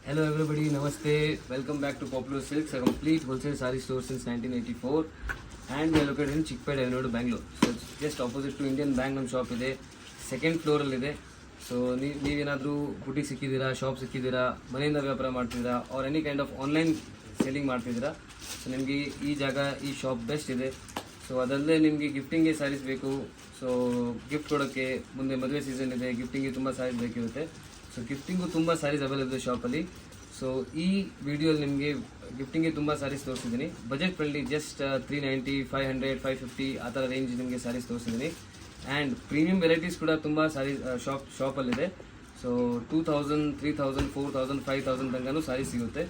Hello everybody, Namaste. Welcome back to Popular Silks, a complete wholesale saree store since 1984, and we are located in Chickpet Avenue, Bangalore. So it's just opposite to Indian Bank ನಮ್ಮ shop ಇದೆ. Second ಫ್ಲೋರಲ್ಲಿದೆ. So ನೀವೇನಾದರೂ boutique ಸಿಕ್ಕಿದ್ದೀರಾ, shop ಸಿಕ್ಕಿದ್ದೀರಾ, ಮನೆಯಿಂದ ವ್ಯಾಪಾರ ಮಾಡ್ತಿದ್ದೀರಾ, R any kind of online selling ಮಾಡ್ತಿದ್ದೀರಾ, so ನಿಮಗೆ ಈ ಜಾಗ, ಈ ಶಾಪ್ ಬೆಸ್ಟ್ ಇದೆ. ಸೊ ಅದಲ್ಲದೆ ನಿಮಗೆ ಗಿಫ್ಟಿಂಗ್ಗೆ ಸ್ಯಾರೀಸ್ ಬೇಕು, ಸೊ ಗಿಫ್ಟ್ ಕೊಡೋಕ್ಕೆ ಮುಂದೆ ಮದುವೆ ಸೀಸನ್ ಇದೆ, ಗಿಫ್ಟಿಂಗ್ಗೆ ತುಂಬ ಸ್ಯಾರೀಸ್ ಬೇಕಿರುತ್ತೆ. ಸೊ ಗಿಫ್ಟಿಂಗು ತುಂಬ ಸ್ಯಾರೀಸ್ ಅವೈಲೇಬಲ್ ಶಾಪಲ್ಲಿ. ಸೊ ಈ ವಿಡಿಯೋಲಿ ನಿಮಗೆ ಗಿಫ್ಟಿಂಗ್ಗೆ ತುಂಬ ಸ್ಯಾರೀಸ್ ತೋರಿಸಿದ್ದೀನಿ. ಬಜೆಟ್ ಫ್ರೆಂಡ್ಲಿ, ಜಸ್ಟ್ 390, 500, 550 ಆ ಥರ ರೇಂಜ್ ನಿಮಗೆ ಸ್ಯಾರೀಸ್ ತೋರಿಸಿದ್ದೀನಿ. ಆ್ಯಂಡ್ ಪ್ರೀಮಿಯಂ ವೆರೈಟೀಸ್ ಕೂಡ ತುಂಬ ಸ್ಯಾರೀಸ್ ಶಾಪಲ್ಲಿದೆ. ಸೊ 2000, 3000, 4000, 5000 ತನಕನೂ ಸ್ಯಾರೀಸ್ ಸಿಗುತ್ತೆ.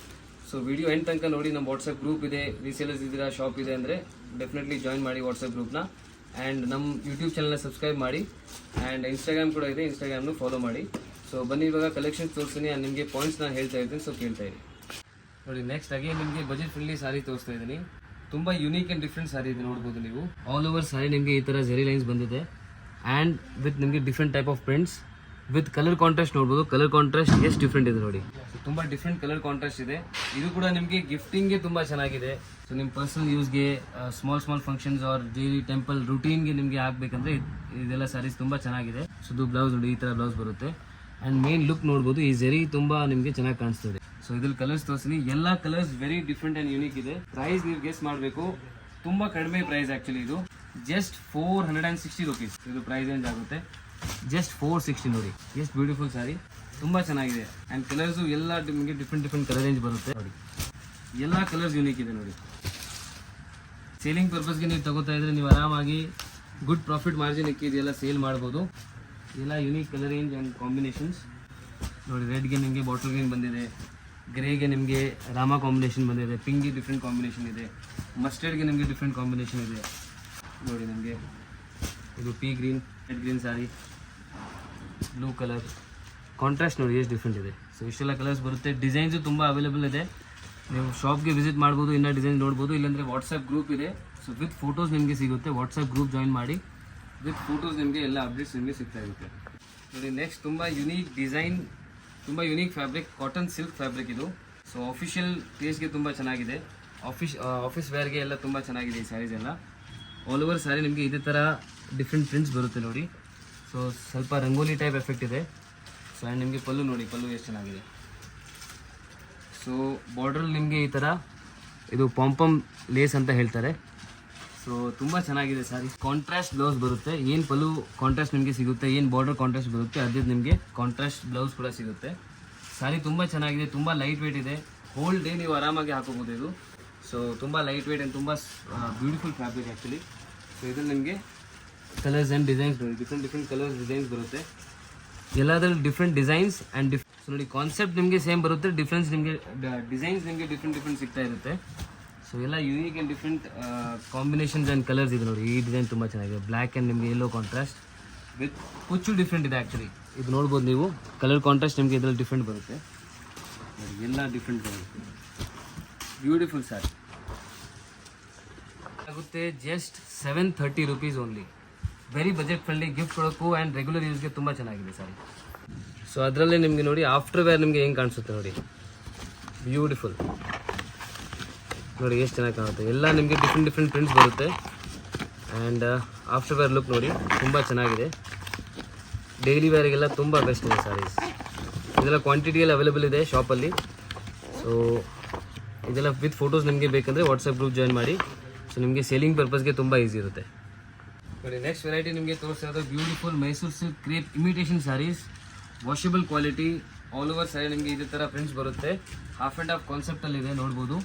ಸೊ ವಿಡಿಯೋ ಎಂಡ್ ತನಕ ನೋಡಿ. ನಮ್ಮ ವಾಟ್ಸಪ್ ಗ್ರೂಪ್ ಇದೆ, ರೀಸೇಲರ್ಸ್ ಇದ್ದೀರಾ, ಶಾಪ್ ಇದೆ ಅಂದರೆ ಡೆಫಿನೆಟ್ಲಿ ಜಾಯಿನ್ ಮಾಡಿ ವಾಟ್ಸಪ್ ಗ್ರೂಪ್ನ. ಆ್ಯಂಡ್ ನಮ್ಮ ಯೂಟ್ಯೂಬ್ ಚಾನಲ್ನ ಸಬ್ಸ್ಕ್ರೈಬ್ ಮಾಡಿ. ಆ್ಯಂಡ್ ಇನ್ಸ್ಟಾಗ್ರಾಮ್ ಕೂಡ ಇದೆ, ಇನ್ಸ್ಟಾಗ್ರಾಮ್ನು ಫಾಲೋ ಮಾಡಿ. ಸೊ ಬನ್ನಿ, ಇವಾಗ ಕಲೆಕ್ಷನ್ಸ್ ತೋರಿಸ್ತೀನಿ. ನಿಮಗೆ ಪಾಯಿಂಟ್ಸ್ ನಾನು ಹೇಳ್ತಾ ಇದ್ದೀನಿ, ಸೊ ಕೇಳ್ತಾ ಇರಿ. ನೋಡಿ, ನೆಕ್ಸ್ಟ್ ಆಗಿ ನಿಮಗೆ ಬಜೆಟ್ ಫ್ರೆಂಡ್ಲಿ ಸಾರಿ ತೋರಿಸ್ತಾ ಇದ್ದೀನಿ. ತುಂಬ ಯುನೀಕ್ ಆ್ಯಂಡ್ ಡಿಫ್ರೆಂಟ್ ಸಾರಿ ಇದೆ, ನೋಡ್ಬೋದು ನೀವು. ಆಲ್ ಓವರ್ ಸಾರಿ ನಿಮಗೆ ಈ ಥರ ಜೆರಿ ಲೈನ್ಸ್ ಬಂದಿದೆ. ಆ್ಯಂಡ್ ವಿತ್ ನಿಮಗೆ different type of prints with colour contrast ನೋಡ್ಬೋದು. ಕಲರ್ ಕಾಂಟ್ರಾಸ್ಟ್ ಎಷ್ಟು ಡಿಫ್ರೆಂಟ್ ಇದೆ ನೋಡಿ. ಸೊ ತುಂಬ ಡಿಫ್ರೆಂಟ್ ಕಲರ್ ಕಾಂಟ್ರಾಸ್ಟ್ ಇದೆ. ಇದು ಕೂಡ ನಿಮಗೆ ಗಿಫ್ಟಿಂಗ್ಗೆ ತುಂಬ ಚೆನ್ನಾಗಿದೆ. ಸೊ ನಿಮ್ಮ ಪರ್ಸನಲ್ ಯೂಸ್ಗೆ, small functions or daily temple ರೂಟೀನ್ಗೆ ನಿಮಗೆ ಆಗಬೇಕಂದ್ರೆ ಇದೆಲ್ಲ ಸ್ಯಾರೀಸ್ ತುಂಬ ಚೆನ್ನಾಗಿದೆ. ಸೊ ಇದು ಬ್ಲೌಸ್ ನೋಡಿ, ಈ ಥರ ಬ್ಲೌಸ್ ಬರುತ್ತೆ. ಆ್ಯಂಡ್ ಮೇನ್ ಲುಕ್ ನೋಡ್ಬೋದು, ಈ ಜೆರಿ ತುಂಬ ನಿಮಗೆ ಚೆನ್ನಾಗಿ ಕಾಣಿಸ್ತದೆ. ಸೊ ಇದ್ರಲ್ಲಿ ಕಲರ್ಸ್ ತೋರಿಸ್ತೀನಿ. ಎಲ್ಲ colours very different and unique ಇದೆ. ಪ್ರೈಸ್ ನೀವು ಗೆಸ್ ಮಾಡಬೇಕು. ತುಂಬ ಕಡಿಮೆ ಪ್ರೈಸ್ ಆ್ಯಕ್ಚುಲಿ. ಇದು ಜಸ್ಟ್ 460 ರುಪೀಸ್ ಇದು ಪ್ರೈಸ್ ರೇಂಜ್ ಆಗುತ್ತೆ. ಜಸ್ಟ್ 460 ನೋಡಿ, ಎಷ್ಟು ಬ್ಯೂಟಿಫುಲ್ ಸ್ಯಾರಿ, ತುಂಬ ಚೆನ್ನಾಗಿದೆ. ಆ್ಯಂಡ್ ಕಲರ್ಸು ಎಲ್ಲ ನಿಮಗೆ ಡಿಫ್ರೆಂಟ್ ಕಲರ್ ರೇಂಜ್ ಬರುತ್ತೆ ನೋಡಿ. ಎಲ್ಲ ಕಲರ್ಸ್ ಯೂನಿಕ್ ಇದೆ ನೋಡಿ. ಸೇಲಿಂಗ್ ಪರ್ಪಸ್ಗೆ ನೀವು ತಗೋತಾ ಇದ್ರೆ ನೀವು ಆರಾಮಾಗಿ ಗುಡ್ ಪ್ರಾಫಿಟ್ ಮಾರ್ಜಿನ್ ಇದೆಲ್ಲ ಸೇಲ್ ಮಾಡ್ಬೋದು. ಎಲ್ಲ unique colour range and combinations ನೋಡಿ. ರೆಡ್ಗೆ ನಿಮಗೆ ಬಾಟಲ್ ಗ್ರೀನ್ ಬಂದಿದೆ, ಗ್ರೇಗೆ ನಿಮಗೆ ರಾಮ ಕಾಂಬಿನೇಷನ್ ಬಂದಿದೆ, ಪಿಂಕ್ಗೆ ಡಿಫ್ರೆಂಟ್ ಕಾಂಬಿನೇಷನ್ ಇದೆ, ಮಸ್ಟರ್ಡ್ಗೆ ನಿಮಗೆ ಡಿಫ್ರೆಂಟ್ ಕಾಂಬಿನೇಷನ್ ಇದೆ ನೋಡಿ. ನಿಮಗೆ ಇದು pea green, red green sari, blue colour contrast ನೋಡಿ ಎಷ್ಟು ಡಿಫ್ರೆಂಟ್ ಇದೆ. ಸೊ ಇಷ್ಟೆಲ್ಲ ಕಲರ್ಸ್ ಬರುತ್ತೆ. ಡಿಸೈನ್ಸು ತುಂಬ ಅವೈಲೇಬಲ್ ಇದೆ. ನೀವು ಶಾಪ್ಗೆ ವಿಸಿಟ್ ಮಾಡ್ಬೋದು, ಇನ್ನೂ ಡಿಸೈನ್ ನೋಡ್ಬೋದು. ಇಲ್ಲಾಂದರೆ ವಾಟ್ಸಪ್ ಗ್ರೂಪ್ ಇದೆ. ಸೊ ವಿತ್ ಫೋಟೋಸ್ ನಿಮಗೆ ಸಿಗುತ್ತೆ. ವಾಟ್ಸಪ್ ಗ್ರೂಪ್ ಜಾಯಿನ್ ಮಾಡಿ, ವಿತ್ ಫೋಟೋಸ್ ನಿಮಗೆ ಎಲ್ಲ ಅಪ್ಡೇಟ್ಸ್ ನಿಮಗೆ ಸಿಗ್ತಾ ಇರುತ್ತೆ ನೋಡಿ. ನೆಕ್ಸ್ಟ್ ತುಂಬ ಯುನೀಕ್ ಡಿಸೈನ್, ತುಂಬ unique fabric, cotton silk fabric ಇದು. ಸೊ ಆಫಿಷಿಯಲ್ ಟೇಸ್ಟ್ಗೆ ತುಂಬ ಚೆನ್ನಾಗಿದೆ. ಆಫೀಸ್ ವೇರ್ಗೆ ಎಲ್ಲ ತುಂಬ ಚೆನ್ನಾಗಿದೆ ಈ ಸ್ಯಾರೀಸ್ ಎಲ್ಲ. ಆಲ್ ಓವರ್ ಸ್ಯಾರಿ ನಿಮಗೆ ಇದೇ ಥರ ಡಿಫ್ರೆಂಟ್ ಪ್ರಿಂಟ್ಸ್ ಬರುತ್ತೆ ನೋಡಿ. ಸೊ ಸ್ವಲ್ಪ ರಂಗೋಲಿ ಟೈಪ್ ಎಫೆಕ್ಟ್ ಇದೆ. ಸೊ ಆ್ಯಂಡ್ ನಿಮಗೆ ಪಲ್ಲು ನೋಡಿ, ಪಲ್ಲು ಎಷ್ಟು ಚೆನ್ನಾಗಿದೆ. ಸೊ ಬಾರ್ಡ್ರಲ್ಲಿ ನಿಮಗೆ ಈ ಥರ ಇದು ಪಾಂಪಮ್ ಲೇಸ್ ಅಂತ ಹೇಳ್ತಾರೆ. ಸೊ ತುಂಬ ಚೆನ್ನಾಗಿದೆ ಸ್ಯಾರಿ. ಕಾಂಟ್ರಾಸ್ಟ್ ಬ್ಲೌಸ್ ಬರುತ್ತೆ. ಏನು ಪಲ್ಲು ಕಾಂಟ್ರಾಸ್ಟ್ ನಿಮಗೆ ಸಿಗುತ್ತೆ, ಏನು ಬಾರ್ಡರ್ ಕಾಂಟ್ರಾಸ್ಟ್ ಬರುತ್ತೆ, ಅದೇ ನಿಮಗೆ ಕಾಂಟ್ರಾಸ್ಟ್ ಬ್ಲೌಸ್ ಕೂಡ ಸಿಗುತ್ತೆ. ಸ್ಯಾರಿ ತುಂಬ ಚೆನ್ನಾಗಿದೆ, ತುಂಬ ಲೈಟ್ ವೇಟ್ ಇದೆ. ಹೋಲ್ ಡೇ ನೀವು ಆರಾಮಾಗಿ ಹಾಕೋಬೋದು ಇದು. ಸೊ ತುಂಬ ಲೈಟ್ ವೇಟ್ ಆ್ಯಂಡ್ ತುಂಬ ಬ್ಯೂಟಿಫುಲ್ ಫ್ಯಾಬ್ರಿಕ್ ಆ್ಯಕ್ಚುಲಿ. ಸೊ ಇದ್ರಲ್ಲಿ ನಿಮಗೆ ಕಲರ್ಸ್ ಆ್ಯಂಡ್ ಡಿಸೈನ್ಸ್ ನೋಡಿ, ಡಿಫ್ರೆಂಟ್ ಕಲರ್ಸ್ ಡಿಸೈನ್ಸ್ ಬರುತ್ತೆ. ಎಲ್ಲದರಲ್ಲಿ ಡಿಫ್ರೆಂಟ್ ಡಿಸೈನ್ಸ್ ಆ್ಯಂಡ್ ಸೊ ನೋಡಿ, ಕಾನ್ಸೆಪ್ಟ್ ನಿಮಗೆ ಸೇಮ್ ಬರುತ್ತೆ, ಡಿಫ್ರೆನ್ಸ್ ನಿಮಗೆ ಡಿಸೈನ್ಸ್ ನಿಮಗೆ ಡಿಫ್ರೆಂಟ್ ಸಿಗ್ತಾ ಇರುತ್ತೆ. ಸೊ ಎಲ್ಲ unique and different combinations and colours ಇದೆ ನೋಡಿ. ಈ ಡಿಸೈನ್ ತುಂಬ ಚೆನ್ನಾಗಿದೆ. ಬ್ಲ್ಯಾಕ್ ಆ್ಯಂಡ್ ನಿಮಗೆ ಯೆಲ್ಲೋ ಕಾಂಟ್ರಾಸ್ಟ್ ವಿತ್ ಕುಚ್ಚು ಡಿಫ್ರೆಂಟ್ ಇದೆ ಆ್ಯಕ್ಚುಲಿ. ಇದು ನೋಡ್ಬೋದು ನೀವು, ಕಲರ್ ಕಾಂಟ್ರಾಸ್ಟ್ ನಿಮಗೆ ಇದರಲ್ಲಿ ಡಿಫ್ರೆಂಟ್ ಬರುತ್ತೆ ನೋಡಿ. ಎಲ್ಲ ಡಿಫ್ರೆಂಟ್ ಬರುತ್ತೆ. ಬ್ಯೂಟಿಫುಲ್ ಸ್ಯಾರಿ ಆಗುತ್ತೆ. Just 730 rupees only. Very budget friendly, gift ಕೊಡೋಕ್ಕೂ ಆ್ಯಂಡ್ ರೆಗ್ಯುಲರ್ ಯೂಸ್ಗೆ ತುಂಬ ಚೆನ್ನಾಗಿದೆ ಸ್ಯಾರಿ. ಸೊ ಅದರಲ್ಲೇ ನಿಮಗೆ ನೋಡಿ ಆಫ್ಟರ್ ವೇರ್ ನಿಮಗೆ ಹೆಂಗೆ ಕಾಣಿಸುತ್ತೆ ನೋಡಿ. ಬ್ಯೂಟಿಫುಲ್ ನೋಡಿ, ಎಷ್ಟು ಚೆನ್ನಾಗಿ ಕಾಣುತ್ತೆ. ಎಲ್ಲ ನಿಮಗೆ ಡಿಫ್ರೆಂಟ್ ಪ್ರಿಂಟ್ಸ್ ಬರುತ್ತೆ. ಆ್ಯಂಡ್ ಆಫ್ಟರ್ ವೇರ್ ಲುಕ್ ನೋಡಿ, ತುಂಬ ಚೆನ್ನಾಗಿದೆ. ಡೈಲಿ ವೇರಿಗೆಲ್ಲ ತುಂಬ ಬೆಸ್ಟ್ ಇದೆ ಸ್ಯಾರೀಸ್. ಇದೆಲ್ಲ ಕ್ವಾಂಟಿಟಿಯಲ್ಲಿ ಅವೈಲೇಬಲ್ ಇದೆ ಶಾಪಲ್ಲಿ. ಸೊ ಇದೆಲ್ಲ ವಿತ್ ಫೋಟೋಸ್ ನಿಮಗೆ ಬೇಕಂದರೆ ವಾಟ್ಸಪ್ ಗ್ರೂಪ್ ಜಾಯಿನ್ ಮಾಡಿ. ಸೊ ನಿಮಗೆ ಸೇಲಿಂಗ್ ಪರ್ಪಸ್ಗೆ ತುಂಬ ಈಸಿ ಇರುತ್ತೆ ನೋಡಿ. ನೆಕ್ಸ್ಟ್ ವೆರೈಟಿ ನಿಮಗೆ ತೋರಿಸಿರೋದು beautiful Mysore silk crepe imitation saris. Washable quality, all over sari ನಿಮಗೆ ಇದೇ ಥರ ಪ್ರಿಂಟ್ಸ್ ಬರುತ್ತೆ. ಹಾಫ್ ಆ್ಯಂಡ್ ಹಾಫ್ ಕಾನ್ಸೆಪ್ಟಲ್ಲಿದೆ ನೋಡ್ಬೋದು.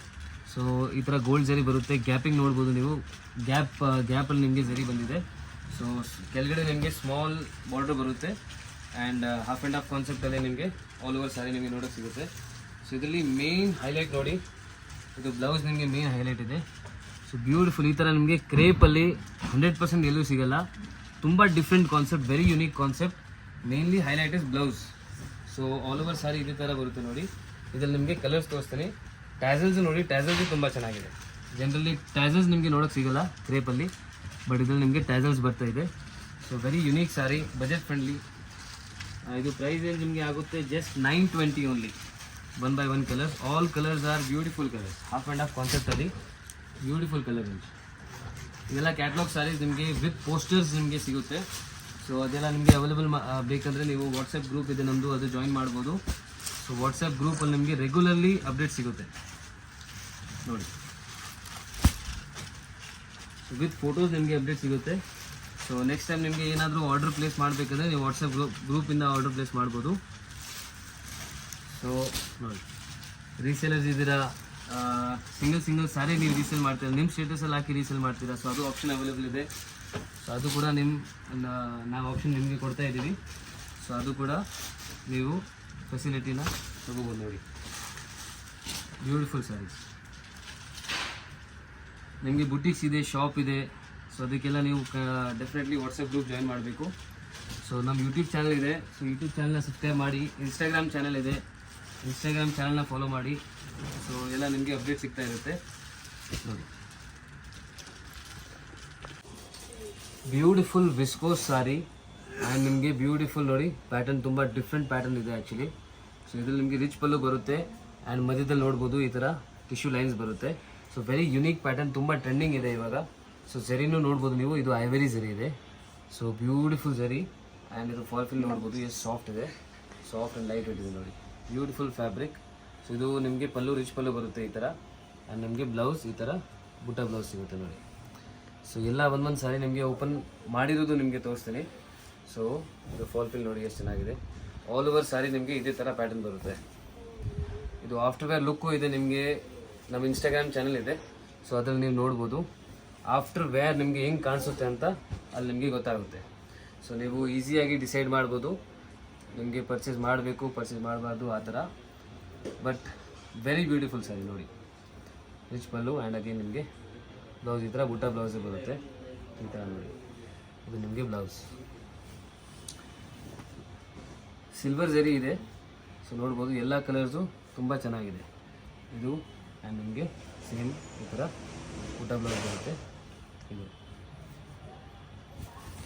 ಸೊ ಈ ಥರ ಗೋಲ್ಡ್ ಜರಿ ಬರುತ್ತೆ. ಗ್ಯಾಪಿಂಗ್ ನೋಡ್ಬೋದು ನೀವು, ಗ್ಯಾಪಲ್ಲಿ ನಿಮಗೆ ಜರಿ ಬಂದಿದೆ. ಸೊ ಕೆಳಗಡೆ ನಿಮಗೆ ಸ್ಮಾಲ್ ಬಾರ್ಡರ್ ಬರುತ್ತೆ. ಆ್ಯಂಡ್ ಹಾಫ್ ಆ್ಯಂಡ್ ಹಾಫ್ ಕಾನ್ಸೆಪ್ಟಲ್ಲಿ ನಿಮಗೆ ಆಲ್ ಓವರ್ ಸ್ಯಾರಿ ನಿಮಗೆ ನೋಡೋಕ್ಕೆ ಸಿಗುತ್ತೆ. ಸೊ ಇದರಲ್ಲಿ ಮೇನ್ ಹೈಲೈಟ್ ನೋಡಿ, ಇದು ಬ್ಲೌಸ್ ನಿಮಗೆ ಮೇನ್ ಹೈಲೈಟ್ ಇದೆ. ಸೊ ಬ್ಯೂಟಿಫುಲ್, ಈ ಥರ ನಿಮಗೆ ಕ್ರೇಪಲ್ಲಿ 100% ಎಲ್ಲೂ ಸಿಗೋಲ್ಲ. ತುಂಬ different concept, very unique concept. Mainly highlight is blouse. So all over sari ಇದೇ ಥರ ಬರುತ್ತೆ ನೋಡಿ. ಇದರಲ್ಲಿ ನಿಮಗೆ ಕಲರ್ಸ್ ತೋರಿಸ್ತೀನಿ. ಟ್ಯಾಸಲ್ಸ್ ನೋಡಿ, ಟ್ಯಾಸಲ್ಸ್ ತುಂಬ ಚೆನ್ನಾಗಿದೆ. ಜನರಲಿ ಟ್ಯಾಸಲ್ಸ್ ನಿಮಗೆ ನೋಡೋಕ್ಕೆ ಸಿಗೋಲ್ಲ ಕ್ರೇಪಲ್ಲಿ, ಬಟ್ ಇದರಲ್ಲಿ ನಿಮಗೆ ಟ್ಯಾಸಲ್ಸ್ ಬರ್ತಾ ಇದೆ. So very unique sari, budget friendly. ಇದು ಪ್ರೈಸ್ ರೇಂಜ್ ನಿಮಗೆ ಆಗುತ್ತೆ just 920 only. 1 by 1 colours. All colours are beautiful colours. Half and half conceptually beautiful colour range. ಇದೆಲ್ಲ ಕ್ಯಾಟ್ಲಾಗ್ ಸಾರೀಸ್ ನಿಮಗೆ ವಿತ್ ಪೋಸ್ಟರ್ಸ್ ನಿಮಗೆ ಸಿಗುತ್ತೆ. ಸೊ ಅದೆಲ್ಲ ನಿಮಗೆ ಅವೈಲೇಬಲ್ ಬೇಕಂದರೆ ನೀವು ವಾಟ್ಸಪ್ ಗ್ರೂಪ್ ಇದೆ ನಮ್ಮದು, ಅದು ಜಾಯಿನ್ ಮಾಡ್ಬೋದು. ಸೊ ವಾಟ್ಸಪ್ ಗ್ರೂಪಲ್ಲಿ ನಿಮಗೆ ರೆಗ್ಯುಲರ್ಲಿ ಅಪ್ಡೇಟ್ ಸಿಗುತ್ತೆ ನೋಡಿ. ಸೊ ವಿತ್ ಫೋಟೋಸ್ ನಿಮಗೆ ಅಪ್ಡೇಟ್ ಸಿಗುತ್ತೆ. ಸೊ ನೆಕ್ಸ್ಟ್ ಟೈಮ್ ನಿಮಗೆ ಏನಾದರೂ ಆರ್ಡರ್ ಪ್ಲೇಸ್ ಮಾಡಬೇಕಂದ್ರೆ ನೀವು ವಾಟ್ಸಪ್ ಗ್ರೂಪಿಂದ ಆರ್ಡರ್ ಪ್ಲೇಸ್ ಮಾಡ್ಬೋದು. ಸೊ ನೋಡಿ, ರೀಸೇಲರ್ಸ್ ಇದ್ದೀರಾ, ಸಿಂಗಲ್ ಸಾರಿ ನೀವು ರೀಸೇಲ್ ಮಾಡ್ತೀರಾ, ನಿಮ್ಮ ಸ್ಟೇಟಸಲ್ಲಿ ಹಾಕಿ ರೀಸೇಲ್ ಮಾಡ್ತೀರಾ, ಸೊ ಅದು ಆಪ್ಷನ್ ಅವೈಲೇಬಲ್ ಇದೆ. ಸೊ ಅದು ಕೂಡ ನಾವು ಆಪ್ಷನ್ ನಿಮಗೆ ಕೊಡ್ತಾ ಇದ್ದೀವಿ. ಸೊ ಅದು ಕೂಡ ನೀವು ಫೆಸಿಲಿಟಿನ ತಗೋಬೋದು ನೋಡಿ. ಬ್ಯೂಟಿಫುಲ್ ಸ್ಯಾರೀಸ್. ನಿಮಗೆ ಬುಟಿಕ್ಸ್ ಇದೆ, ಶಾಪ್ ಇದೆ. ಸೊ ಅದಕ್ಕೆಲ್ಲ ನೀವು ಡೆಫಿನೆಟ್ಲಿ ವಾಟ್ಸಪ್ ಗ್ರೂಪ್ ಜಾಯಿನ್ ಮಾಡಬೇಕು. ಸೊ ನಮ್ಮ ಯೂಟ್ಯೂಬ್ ಚಾನಲ್ ಇದೆ. ಸೊ ಯೂಟ್ಯೂಬ್ ಚಾನಲ್ನ ಸಬ್ಸ್ಕ್ರೈಬ್ ಮಾಡಿ. ಇನ್ಸ್ಟಾಗ್ರಾಮ್ ಚಾನಲ್ ಇದೆ, ಇನ್ಸ್ಟಾಗ್ರಾಮ್ ಚಾನಲ್ನ ಫಾಲೋ ಮಾಡಿ. ಸೊ ಎಲ್ಲ ನಿಮಗೆ ಅಪ್ಡೇಟ್ ಸಿಗ್ತಾ ಇರುತ್ತೆ ನೋಡಿ. ಬ್ಯೂಟಿಫುಲ್ ವಿಸ್ಕೋಸ್ ಸಾರಿ ಆ್ಯಂಡ್ ನಿಮಗೆ ಬ್ಯೂಟಿಫುಲ್ ನೋಡಿ ಪ್ಯಾಟರ್ನ್, ತುಂಬ ಡಿಫ್ರೆಂಟ್ ಪ್ಯಾಟರ್ನ್ ಇದೆ ಆ್ಯಕ್ಚುಲಿ. ಸೊ ಇದರಲ್ಲಿ ನಿಮಗೆ ರಿಚ್ ಪಲ್ಲು ಬರುತ್ತೆ ಆ್ಯಂಡ್ ಮಧ್ಯದಲ್ಲಿ ನೋಡ್ಬೋದು ಈ ಥರ ಟಿಶ್ಯೂ ಲೈನ್ಸ್ ಬರುತ್ತೆ. ಸೊ ವೆರಿ ಯುನೀಕ್ ಪ್ಯಾಟರ್ನ್, ತುಂಬ ಟ್ರೆಂಡಿಂಗ್ ಇದೆ ಇವಾಗ. ಸೊ ಝರಿನೂ ನೋಡ್ಬೋದು ನೀವು, ಇದು ಐವರಿ ಝರಿ ಇದೆ. ಸೊ ಬ್ಯೂಟಿಫುಲ್ ಝರಿ ಆ್ಯಂಡ್ ಇದು ಫಾಲ್ ನೋಡ್ಬೋದು, ಎಷ್ಟು ಸಾಫ್ಟ್ ಇದೆ, ಸಾಫ್ಟ್ ಆ್ಯಂಡ್ ಲೈಟ್ ವೆಯ್ಟ್ ಇದೆ ನೋಡಿ. Beautiful fabric. ಸೊ ಇದು ನಿಮಗೆ ಪಲ್ಲು ರಿಚ್ ಪಲ್ಲು ಬರುತ್ತೆ ಈ ಥರ. ಆ್ಯಂಡ್ ನಿಮಗೆ ಬ್ಲೌಸ್ ಈ ಥರ ಬುಟ್ಟ ಬ್ಲೌಸ್ ಸಿಗುತ್ತೆ ನೋಡಿ. ಸೊ ಎಲ್ಲ ಒಂದೊಂದು ಸಾರಿ ನಿಮಗೆ ಓಪನ್ ಮಾಡಿರೋದು ನಿಮಗೆ ತೋರಿಸ್ತೀನಿ. ಸೊ ಇದು ಫಾಲ್ ನೋಡಿ ಎಷ್ಟು ಚೆನ್ನಾಗಿದೆ. ಆಲ್ ಓವರ್ ಸಾರಿ ನಿಮಗೆ ಇದೇ ಥರ ಪ್ಯಾಟರ್ನ್ ಬರುತ್ತೆ. ಇದು ಆಫ್ಟರ್ ವೇರ್ ಲುಕ್ಕು ಇದೆ ನಿಮಗೆ. ನಮ್ಮ ಇನ್ಸ್ಟಾಗ್ರಾಮ್ ಚಾನಲ್ ಇದೆ, ಸೊ ಅದ್ರಲ್ಲಿ ನೀವು ನೋಡ್ಬೋದು ಆಫ್ಟರ್ ವೇರ್ ನಿಮಗೆ ಹೆಂಗೆ ಕಾಣಿಸುತ್ತೆ ಅಂತ ಅಲ್ಲಿ ನಿಮಗೆ ಗೊತ್ತಾಗುತ್ತೆ. ಸೊ ನೀವು ಈಸಿಯಾಗಿ ಡಿಸೈಡ್ ಮಾಡ್ಬೋದು ನಿಮಗೆ ಪರ್ಚೇಸ್ ಮಾಡಬೇಕು, ಪರ್ಚೇಸ್ ಮಾಡಬಾರ್ದು ಆ ಥರ. ಬಟ್ ವೆರಿ ಬ್ಯೂಟಿಫುಲ್ ಸಾರಿ ನೋಡಿ. ರಿಚ್ ಪಲ್ಲು ಆ್ಯಂಡ್ ಅಗೇನ್ ನಿಮಗೆ ಬ್ಲೌಸ್ ಈ ಥರ ಬುಟ್ಟ ಬ್ಲೌಸೇ ಬರುತ್ತೆ ಈ ಥರ ನೋಡಿ. ಇದು ನಿಮಗೆ ಬ್ಲೌಸ್ ಸಿಲ್ವರ್ ಝರಿ ಇದೆ. ಸೊ ನೋಡ್ಬೋದು ಎಲ್ಲ ಕಲರ್ಸು ತುಂಬ ಚೆನ್ನಾಗಿದೆ. ಇದು ಆ್ಯಂಡ್ ನಿಮಗೆ ಸೇಮ್ ಈ ಥರ ಬುಟ್ಟ ಬ್ಲೌಸ್ ಬರುತ್ತೆ. ಇದು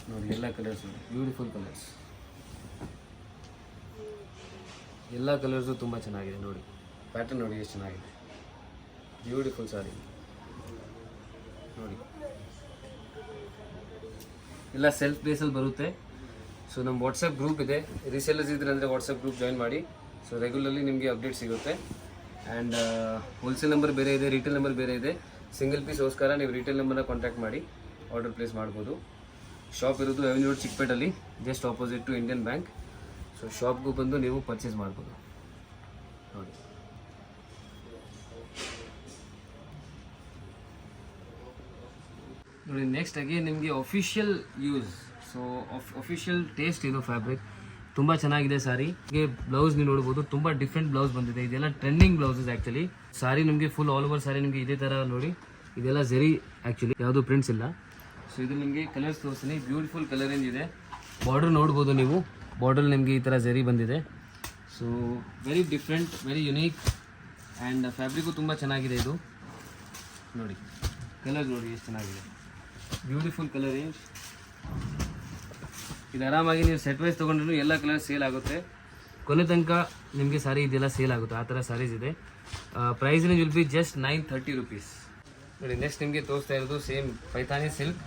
ನೋಡಿ ಎಲ್ಲ ಕಲರ್ಸು ಬ್ಯೂಟಿಫುಲ್ ಕಲರ್ಸ್. ಎಲ್ಲ ಕಲರ್ಸು ತುಂಬ ಚೆನ್ನಾಗಿದೆ ನೋಡಿ. ಪ್ಯಾಟರ್ನ್ ನೋಡಿ ಎಷ್ಟು ಚೆನ್ನಾಗಿದೆ. ಬ್ಯೂಟಿಫುಲ್ ಸಾರಿ ನೋಡಿ. ಎಲ್ಲ ಸೆಲ್ಫ್ ಬೇಸಲ್ಲಿ ಬರುತ್ತೆ. ಸೊ ನಮ್ಮ ವಾಟ್ಸಪ್ ಗ್ರೂಪ್ ಇದೆ, ರೀಸೇಲರ್ಸ್ ಇದ್ರೆ ಅಂದರೆ ವಾಟ್ಸಪ್ ಗ್ರೂಪ್ ಜಾಯಿನ್ ಮಾಡಿ. ಸೊ ರೆಗ್ಯುಲರ್ಲಿ ನಿಮಗೆ ಅಪ್ಡೇಟ್ ಸಿಗುತ್ತೆ. ಆ್ಯಂಡ್ ಹೋಲ್ಸೇಲ್ ನಂಬರ್ ಬೇರೆ ಇದೆ, ರಿಟೇಲ್ ನಂಬರ್ ಬೇರೆ ಇದೆ. ಸಿಂಗಲ್ ಪೀಸ್ಗೋಸ್ಕರ ನೀವು ರಿಟೇಲ್ ನಂಬರ್ನ ಕಾಂಟ್ಯಾಕ್ಟ್ ಮಾಡಿ ಆರ್ಡರ್ ಪ್ಲೇಸ್ ಮಾಡ್ಬೋದು. ಶಾಪ್ ಇರೋದು ಅವೆನ್ಯೂ ರೋಡ್ ಚಿಕ್ಕಪೇಟಲ್ಲಿ, just opposite to Indian bank. So ಶಾಪ್ಗೂ ಬಂದು ನೀವು ಪರ್ಚೇಸ್ ಮಾಡ್ಬೋದು ನೋಡಿ. ನೋಡಿ ನೆಕ್ಸ್ಟ್ ಅಗೇನ್ ನಿಮಗೆ official use. So official taste ಇದು ಫ್ಯಾಬ್ರಿಕ್ ತುಂಬ ಚೆನ್ನಾಗಿದೆ. ಸಾರಿ ಬ್ಲೌಸ್ ನೀವು ನೋಡ್ಬೋದು, ತುಂಬ ಡಿಫ್ರೆಂಟ್ ಬ್ಲೌಸ್ ಬಂದಿದೆ. ಇದೆಲ್ಲ ಟ್ರೆಂಡಿಂಗ್ ಬ್ಲೌಸಸ್ ಆ್ಯಕ್ಚುಲಿ. ಸಾರಿ ನಿಮಗೆ ಫುಲ್ ಆಲ್ ಓವರ್ ಸಾರಿ ನಿಮಗೆ ಇದೇ ಥರ ನೋಡಿ. ಇದೆಲ್ಲ ಝರಿ ಆ್ಯಕ್ಚುಲಿ, ಯಾವುದೂ ಪ್ರಿಂಟ್ಸ್ ಇಲ್ಲ. ಸೊ ಇದು ನಿಮಗೆ ಕಲರ್ಸ್ ತೋರಿಸ್ತೀನಿ. ಬ್ಯೂಟಿಫುಲ್ ಕಲರ್ ರೇಂಜ್ ಇದೆ. ಬಾರ್ಡರ್ ನೋಡ್ಬೋದು ನೀವು, ಬಾರ್ಡರ್ ನಿಮಗೆ ಈ ಥರ ಝರಿ ಬಂದಿದೆ. So very different, very unique and fabric ತುಂಬ ಚೆನ್ನಾಗಿದೆ. ಇದು ನೋಡಿ ಕಲರ್ ನೋಡಿ ಎಷ್ಟು ಚೆನ್ನಾಗಿದೆ. Beautiful colour range. ಇದು ಆರಾಮಾಗಿ ನೀವು ಸೆಟ್ ವೈಸ್ ತೊಗೊಂಡ್ರು ಎಲ್ಲ ಕಲರ್ ಸೇಲ್ ಆಗುತ್ತೆ. ಕೊನೆ ತನಕ ನಿಮಗೆ ಸಾರಿ ಇದೆಲ್ಲ ಸೇಲ್ ಆಗುತ್ತೆ, ಆ ಥರ ಸಾರೀಸ್ ಇದೆ. Price range will be just 930 rupees ನೋಡಿ. ನೆಕ್ಸ್ಟ್ ನಿಮಗೆ ತೋರಿಸ್ತಾ ಇರೋದು ಸೇಮ್ ಪೈಥಾನಿ ಸಿಲ್ಕ್.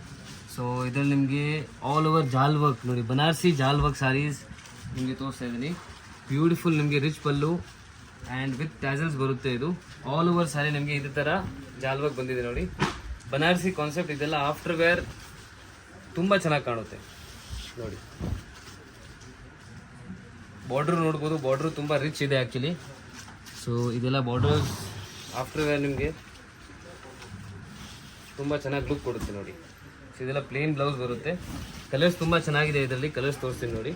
ಸೊ ಇದರಲ್ಲಿ ನಿಮಗೆ ಆಲ್ ಓವರ್ ಜಾಲ್ ವರ್ಕ್ ನೋಡಿ, ಬನಾರಸಿ ಜಾಲ್ ವರ್ಕ್ ಸಾರೀಸ್ ನಿಮಗೆ ತೋರಿಸ್ತಾ ಇದ್ದೀನಿ. ಬ್ಯೂಟಿಫುಲ್ ನಿಮಗೆ rich pallu and with tassels ಬರುತ್ತೆ. ಇದು ಆಲ್ ಓವರ್ ಸಾರಿ ನಿಮಗೆ ಇದೇ ಥರ ಜಾಲ್ ವರ್ಕ್ ಬಂದಿದೆ ನೋಡಿ. ಬನಾರಸಿ ಕಾನ್ಸೆಪ್ಟ್ ಇದೆಲ್ಲ ಆಫ್ಟರ್ ವೇರ್ ತುಂಬ ಚೆನ್ನಾಗಿ ಕಾಣುತ್ತೆ ನೋಡಿ. ಬಾರ್ಡ್ರ್ ನೋಡ್ಬೋದು, ಬಾರ್ಡ್ರು ತುಂಬ ರಿಚ್ ಇದೆ ಆ್ಯಕ್ಚುಲಿ. ಸೊ ಇದೆಲ್ಲ ಬಾರ್ಡರ್ಸ್ ಆಫ್ಟರ್ ವೇರ್ ನಿಮಗೆ ತುಂಬ ಚೆನ್ನಾಗಿ ಲುಕ್ ಕೊಡುತ್ತೆ ನೋಡಿ. ಸೊ ಇದೆಲ್ಲ ಪ್ಲೇನ್ ಬ್ಲೌಸ್ ಬರುತ್ತೆ. ಕಲರ್ಸ್ ತುಂಬ ಚೆನ್ನಾಗಿದೆ. ಇದರಲ್ಲಿ ಕಲರ್ಸ್ ತೋರಿಸ್ತೀನಿ ನೋಡಿ.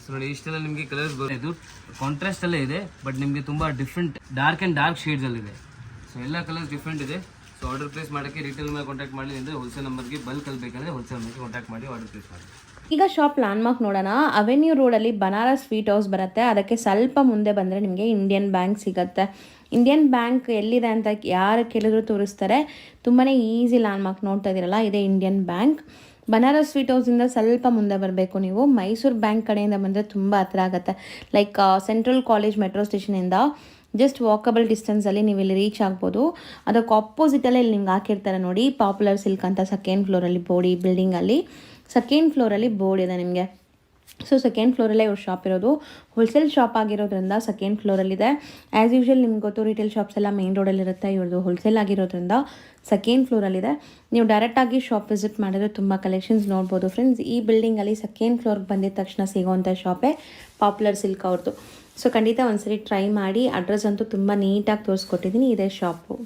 ಸೊ ನೋಡಿ ಇಷ್ಟೆಲ್ಲ ನಿಮಗೆ ಕಲರ್ಸ್ ಬರುತ್ತೆ. ಇದು ಕಾಂಟ್ರಾಸ್ಟಲ್ಲೇ ಇದೆ, ಬಟ್ ನಿಮಗೆ ತುಂಬ ಡಿಫ್ರೆಂಟ್ ಡಾರ್ಕ್ ಆ್ಯಂಡ್ ಡಾರ್ಕ್ ಶೇಡ್ಸಲ್ಲಿದೆ. ಸೊ ಎಲ್ಲ ಕಲರ್ಸ್ ಡಿಫ್ರೆಂಟ್ ಇದೆ. ಸೊ ಆರ್ಡರ್ ಪ್ಲೇಸ್ ಮಾಡೋಕ್ಕೆ ರಿಟೇಲ್ ಮೇಲೆ ಕಾಂಟ್ಯಾಕ್ಟ್ ಮಾಡಿ ಅಂದರೆ ಹೋಲ್ಸೇಲ್ ನಂಬರ್ಗೆ ಬಲ್ಕಲ್ಲಿ ಬೇಕಂದರೆ ಹೋಲ್ಸೇಲ್ ನಂಬರ್ಗೆ ಕಾಂಟ್ಯಾಕ್ಟ್ ಮಾಡಿ ಆರ್ಡರ್ ಪ್ಲೇಸ್ ಮಾಡಿ. ಈಗ ಶಾಪ್ ಲ್ಯಾಂಡ್ಮಾರ್ಕ್ ನೋಡೋಣ. ಅವೆನ್ಯೂ ರೋಡಲ್ಲಿ ಬನಾರಸ್ ಸ್ವೀಟ್ ಹೌಸ್ ಬರುತ್ತೆ. ಅದಕ್ಕೆ ಸ್ವಲ್ಪ ಮುಂದೆ ಬಂದರೆ ನಿಮಗೆ ಇಂಡಿಯನ್ ಬ್ಯಾಂಕ್ ಸಿಗುತ್ತೆ. ಇಂಡಿಯನ್ ಬ್ಯಾಂಕ್ ಎಲ್ಲಿದೆ ಅಂತ ಯಾರು ಕೇಳಿದ್ರು ತೋರಿಸ್ತಾರೆ. ತುಂಬಾ ಈಸಿ ಲ್ಯಾಂಡ್ಮಾರ್ಕ್ ನೋಡ್ತಾ ಇದ್ದೀರಲ್ಲ, ಇದೇ ಇಂಡಿಯನ್ ಬ್ಯಾಂಕ್. ಬನಾರಸ್ ಸ್ವೀಟ್ ಹೌಸಿಂದ ಸ್ವಲ್ಪ ಮುಂದೆ ಬರಬೇಕು ನೀವು. ಮೈಸೂರು ಬ್ಯಾಂಕ್ ಕಡೆಯಿಂದ ಬಂದರೆ ತುಂಬ ಹತ್ರ ಆಗುತ್ತೆ. ಲೈಕ್ ಸೆಂಟ್ರಲ್ ಕಾಲೇಜ್ ಮೆಟ್ರೋ ಸ್ಟೇಷನಿಂದ ಜಸ್ಟ್ ವಾಕಬಲ್ ಡಿಸ್ಟೆನ್ಸಲ್ಲಿ ನೀವು ಇಲ್ಲಿ ರೀಚ್ ಆಗ್ಬೋದು. ಅದಕ್ಕೆ ಆಪೋಸಿಟಲ್ಲೇ ಇಲ್ಲಿ ನಿಮ್ಗೆ ಹಾಕಿರ್ತಾರೆ ನೋಡಿ, ಪಾಪ್ಯುಲರ್ ಸಿಲ್ಕ್ ಅಂತ ಸೆಕೆಂಡ್ ಫ್ಲೋರಲ್ಲಿ ಬೋರ್ಡ್, ಈ ಬಿಲ್ಡಿಂಗಲ್ಲಿ ಸೆಕೆಂಡ್ ಫ್ಲೋರಲ್ಲಿ ಬೋರ್ಡ್ ಇದೆ ನಿಮಗೆ. ಸೊ ಸೆಕೆಂಡ್ ಫ್ಲೋರಲ್ಲೇ ಇವ್ರ ಶಾಪ್ ಇರೋದು. ಹೋಲ್ಸೇಲ್ ಶಾಪ್ ಆಗಿರೋದ್ರಿಂದ ಸೆಕೆಂಡ್ ಫ್ಲೋರಲ್ಲಿದೆ. ಆ್ಯಸ್ ಯೂಶ್ವಲ್ ನಿಮ್ಗೆ ಗೊತ್ತು ರಿಟೇಲ್ ಶಾಪ್ಸ್ ಎಲ್ಲ ಮೇನ್ ರೋಡಲ್ಲಿರುತ್ತೆ, ಇವ್ರದ್ದು ಹೋಲ್ಸೇಲ್ ಆಗಿರೋದ್ರಿಂದ ಸೆಕೆಂಡ್ ಫ್ಲೋರಲ್ಲಿದೆ. ನೀವು ಡೈರೆಕ್ಟಾಗಿ ಶಾಪ್ ವಿಸಿಟ್ ಮಾಡಿದ್ರೆ ತುಂಬ ಕಲೆಕ್ಷನ್ಸ್ ನೋಡ್ಬೋದು ಫ್ರೆಂಡ್ಸ್. ಈ ಬಿಲ್ಡಿಂಗಲ್ಲಿ ಸೆಕೆಂಡ್ ಫ್ಲೋರ್ಗೆ ಬಂದಿದ ತಕ್ಷಣ ಸಿಗೋವಂಥ ಶಾಪೇ ಪಾಪ್ಯುಲರ್ ಸಿಲ್ಕ್ ಅವ್ರದ್ದು. ಸೊ ಖಂಡಿತ ಒಂದ್ಸರಿ ಟ್ರೈ ಮಾಡಿ. ಅಡ್ರೆಸ್ ಅಂತೂ ತುಂಬ ನೀಟಾಗಿ ತೋರಿಸ್ಕೊಟ್ಟಿದ್ದೀನಿ, ಇದೇ ಶಾಪು.